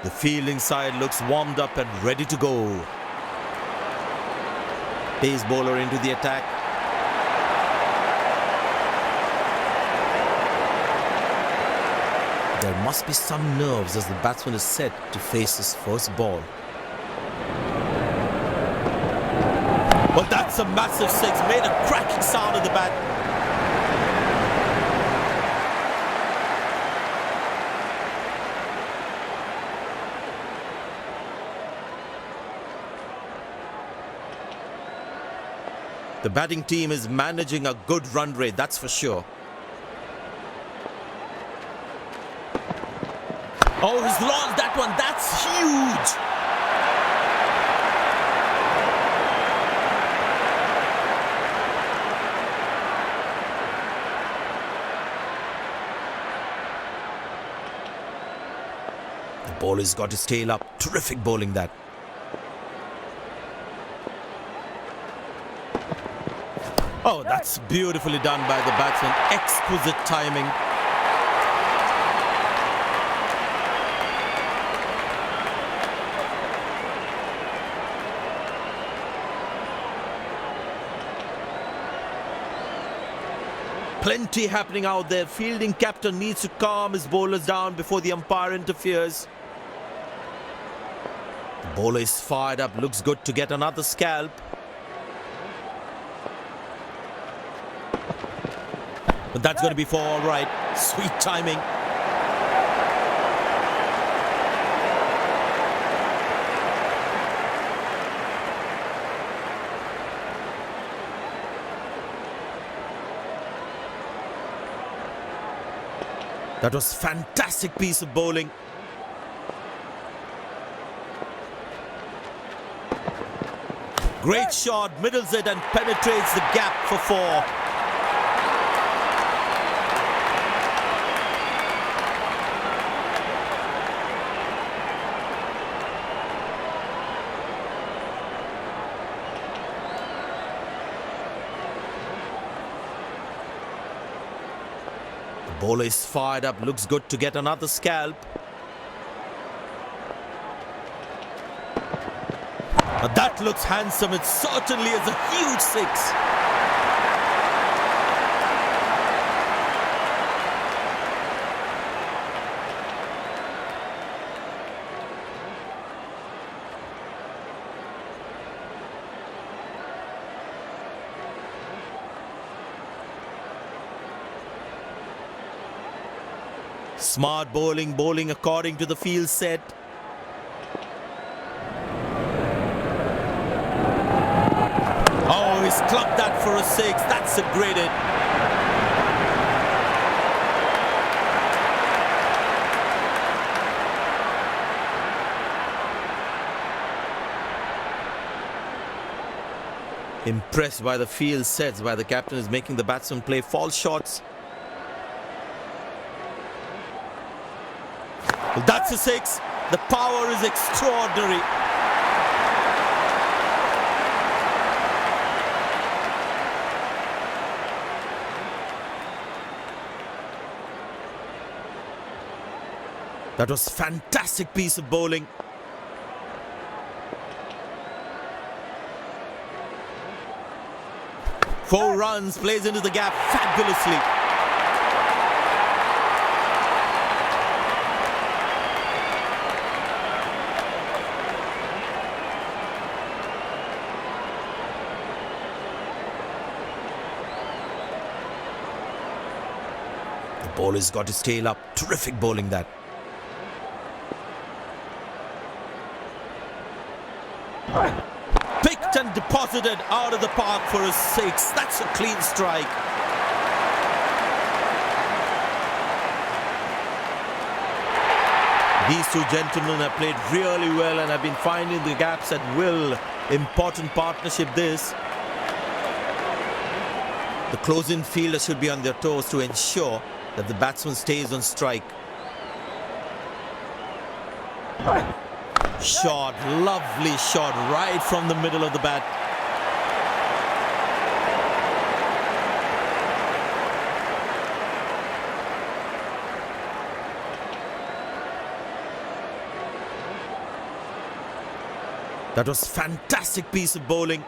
The fielding side looks warmed up and ready to go. Pace bowler into the attack. There must be some nerves as the batsman is set to face his first ball. Well, that's a massive six, made a cracking sound at the bat. The batting team is managing a good run rate, that's for sure. Oh, he's launched that one. That's huge. The bowler's got his tail up. Terrific bowling that. Oh, that's beautifully done by the batsman. Exquisite timing. Plenty happening out there. Fielding captain needs to calm his bowlers down before the umpire interferes. The bowler is fired up. Looks good to get another scalp. But that's going to be for all right. Sweet timing. That was fantastic piece of bowling. Great shot, middles it and penetrates the gap for four. The bowler is fired up, looks good to get another scalp. But that looks handsome, it certainly is a huge six. Smart bowling, bowling according to the field set. Oh, he's clubbed that for a six. That's a great hit. Impressed by the field sets, by the captain is making the batsman play false shots. Well, that's a six. The power is extraordinary. That was fantastic piece of bowling. Four runs, plays into the gap fabulously. The bowler's got his tail up. Terrific bowling that. Picked and deposited out of the park for a six. That's a clean strike. These two gentlemen have played really well and have been finding the gaps at will. Important partnership this. The close-in fielder should be on their toes to ensure that the batsman stays on strike. Shot, lovely shot right from the middle of the bat. That was fantastic piece of bowling.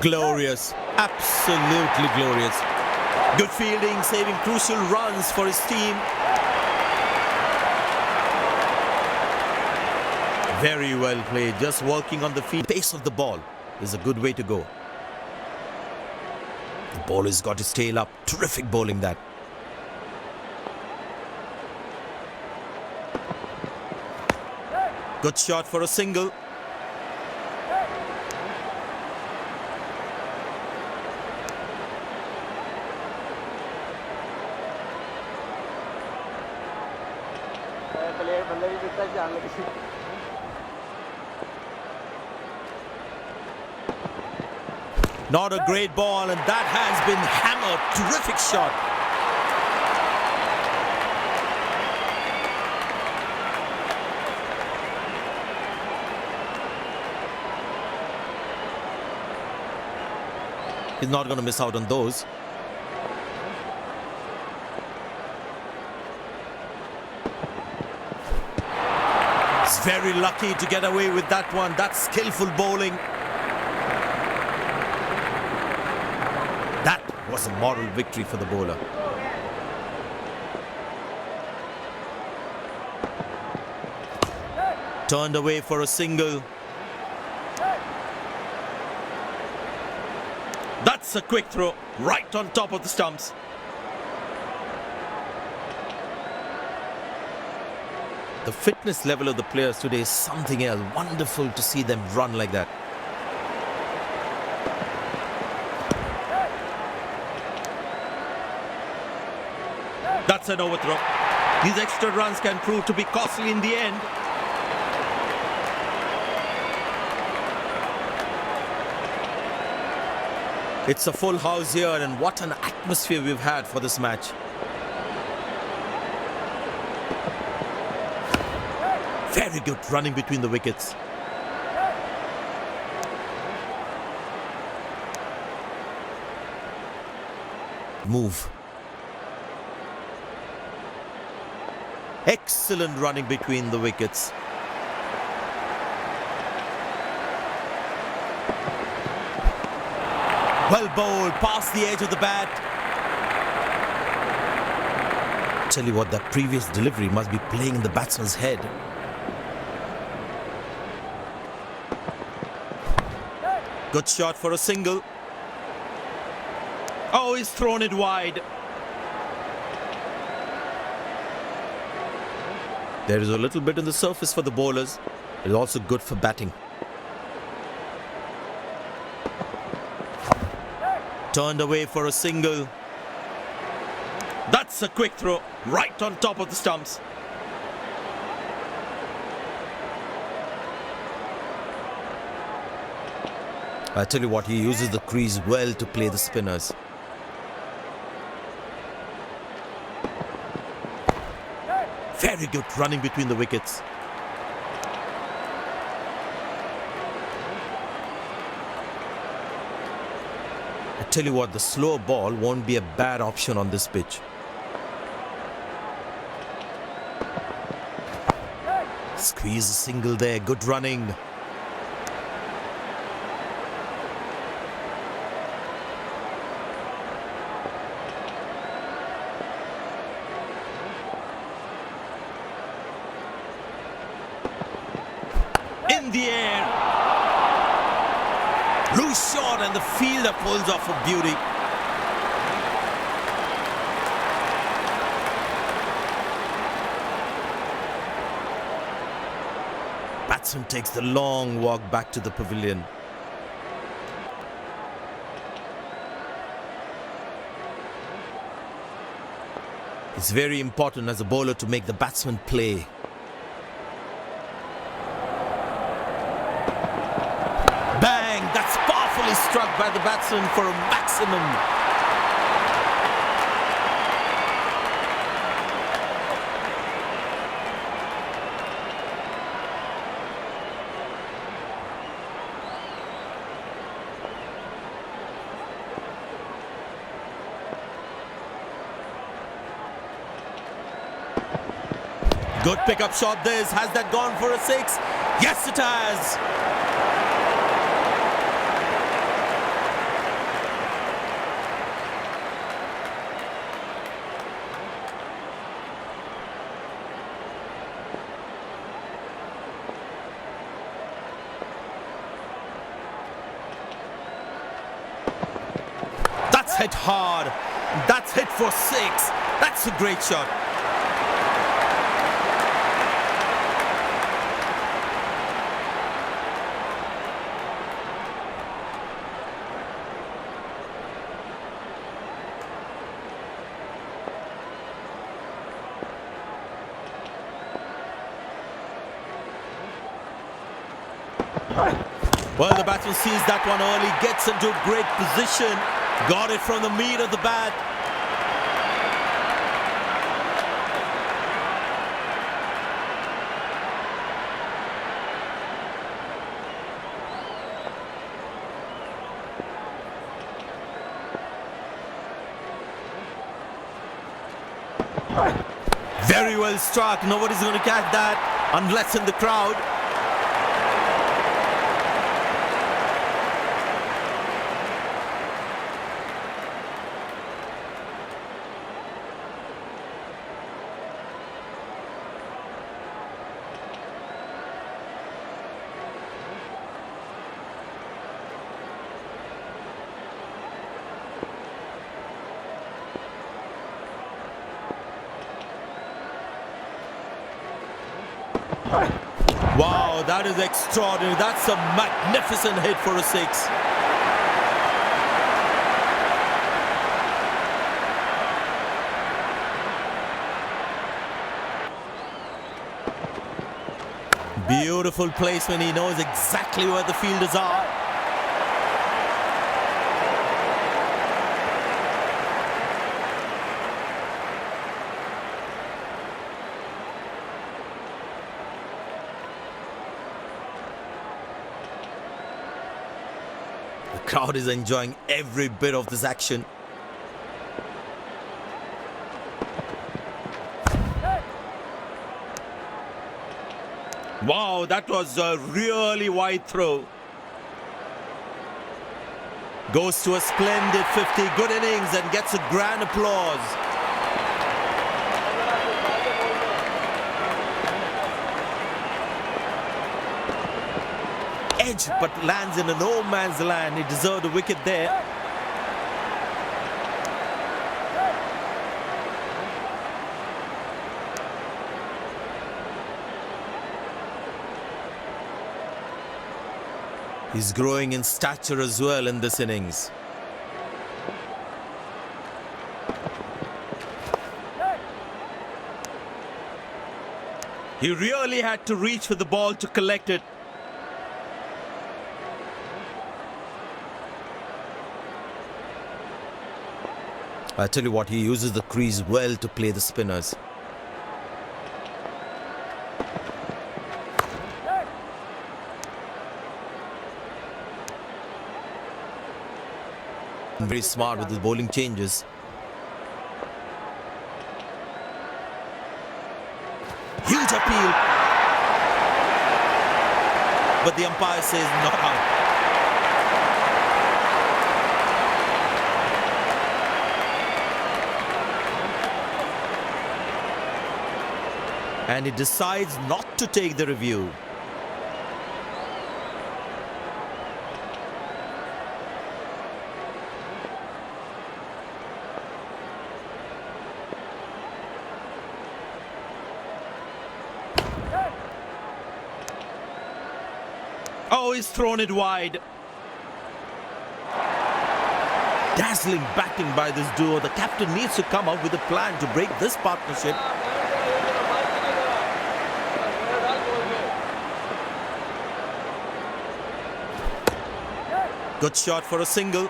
Glorious, absolutely glorious. Good fielding, saving crucial runs for his team. Very well played, just working on the field. Pace of the ball is a good way to go. The bowler's got his tail up. Terrific bowling that. Good shot for a single. Not a great ball, and that has been hammered. Terrific shot. He's not going to miss out on those. He's very lucky to get away with that one. That's skillful bowling. That was a moral victory for the bowler. Turned away for a single. That's a quick throw, right on top of the stumps. The fitness level of the players today is something else. Wonderful to see them run like that. That's an overthrow. These extra runs can prove to be costly in the end. It's a full house here, and what an atmosphere we've had for this match. Very good running between the wickets. Move. Excellent running between the wickets. Well bowled, past the edge of the bat. Tell you what, that previous delivery must be playing in the batsman's head. Good shot for a single. Oh, he's thrown it wide. There is a little bit on the surface for the bowlers. It's also good for batting. Turned away for a single. That's a quick throw, right on top of the stumps. I tell you what, he uses the crease well to play the spinners. Very good running between the wickets. I tell you what, the slow ball won't be a bad option on this pitch. Squeeze a single there, good running. In the air. Loose shot, and the fielder pulls off a beauty. Batsman takes the long walk back to the pavilion. It's very important as a bowler to make the batsman play. Bang! That's powerfully struck by the batsman for a maximum. Good pickup shot this. Has that gone for a 6? Yes, it has. That's hit hard. That's hit for 6. That's a great shot. Well, the batsman sees that one early, gets into a great position, got it from the meat of the bat. Very well struck. Nobody's going to catch that unless in the crowd. Wow, that is extraordinary. That's a magnificent hit for a 6. Beautiful placement. He knows exactly where the fielders are. The crowd is enjoying every bit of this action. Wow, that was a really wide throw. Goes to a splendid 50, good innings, and gets a grand applause. Edge, but lands in a no man's land. He deserved a wicket there. He's growing in stature as well in this innings. He really had to reach for the ball to collect it. I tell you what, he uses the crease well to play the spinners. Very smart with his bowling changes. Huge appeal. But the umpire says not out. And he decides not to take the review. Oh, he's thrown it wide. Dazzling batting by this duo. The captain needs to come up with a plan to break this partnership. Good shot for a single.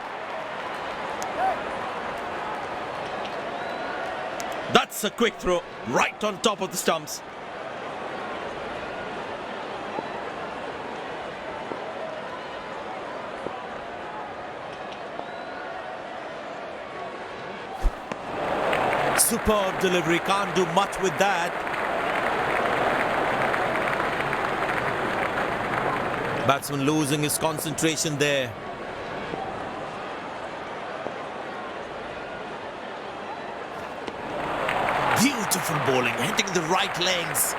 That's a quick throw right on top of the stumps. Superb delivery, can't do much with that. Batsman losing his concentration there. Beautiful bowling, hitting the right legs.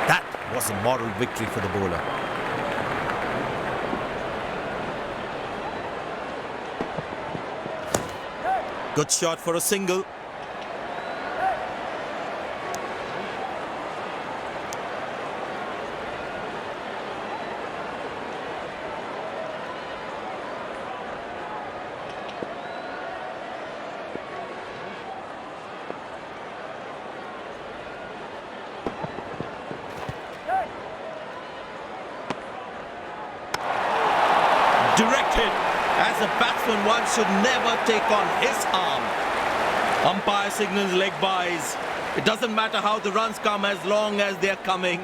That was a moral victory for the bowler. Good shot for a single. Directed. As a batsman, one should never take on his arm. Umpire signals leg byes. It doesn't matter how the runs come as long as they're coming.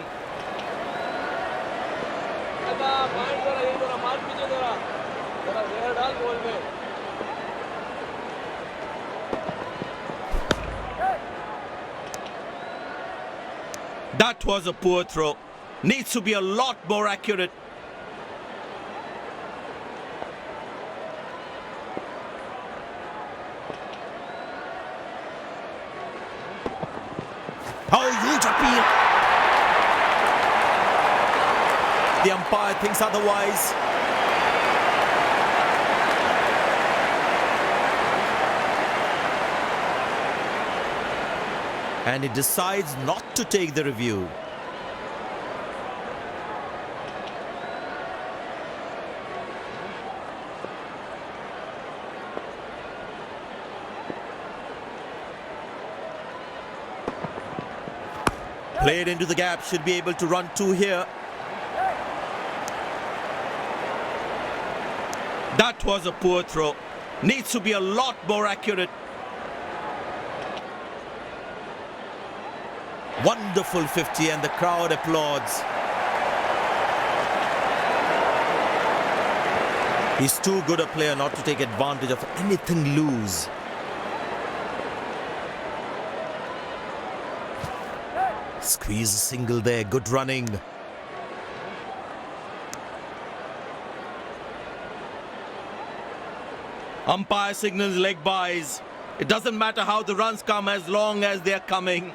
That was a poor throw. Needs to be a lot more accurate. Oh, huge appeal. The umpire thinks otherwise. And he decides not to take the review. Played into the gap, should be able to run two here. That was a poor throw. Needs to be a lot more accurate. Wonderful 50 and the crowd applauds. He's too good a player not to take advantage of anything loose. Squeeze a single there, good running. Umpire signals leg byes. It doesn't matter how the runs come as long as they're coming.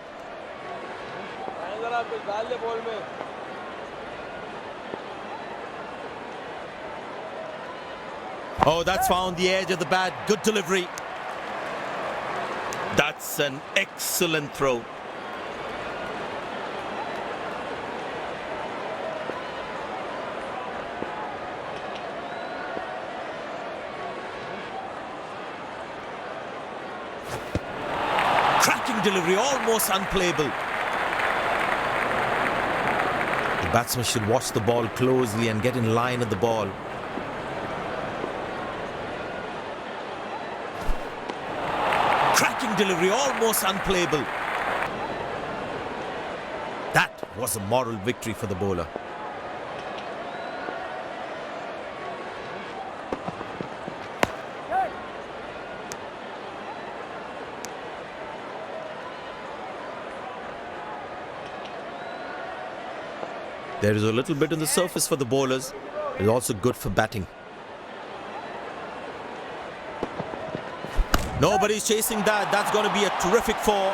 Oh, that's found the edge of the bat. Good delivery. That's an excellent throw. Cracking delivery, almost unplayable. The batsman should watch the ball closely and get in line at the ball. Cracking delivery, almost unplayable. That was a moral victory for the bowler. There is a little bit on the surface for the bowlers. It's also good for batting. Nobody's chasing that. That's going to be a terrific four.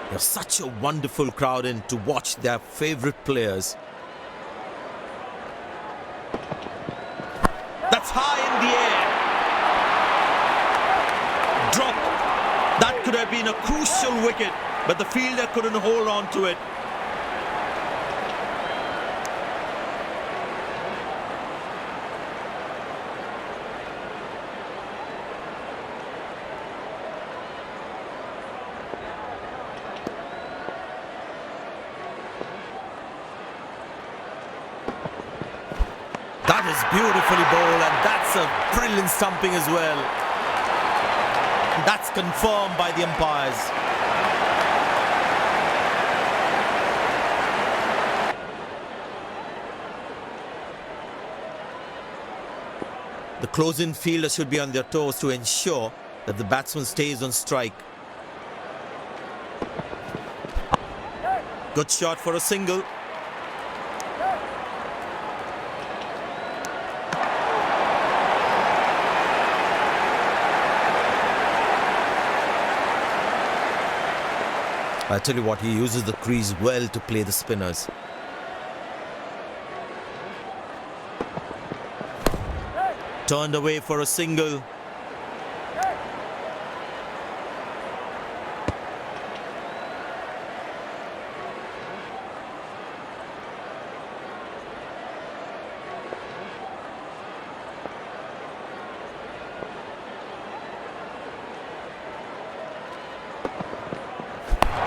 There's such a wonderful crowd in to watch their favorite players. That's high in the air. Drop. That could have been a crucial wicket, but the fielder couldn't hold on to it. That is beautifully bowled, and that's a brilliant stumping as well. That's confirmed by the umpires. The close-in fielder should be on their toes to ensure that the batsman stays on strike. Good shot for a single. I tell you what, he uses the crease well to play the spinners. Turned away for a single.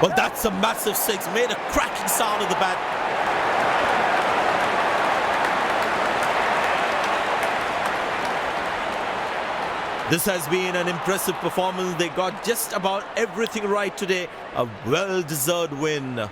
Well, that's a massive six. Made a cracking sound of the bat. This has been an impressive performance. They got just about everything right today. A well-deserved win.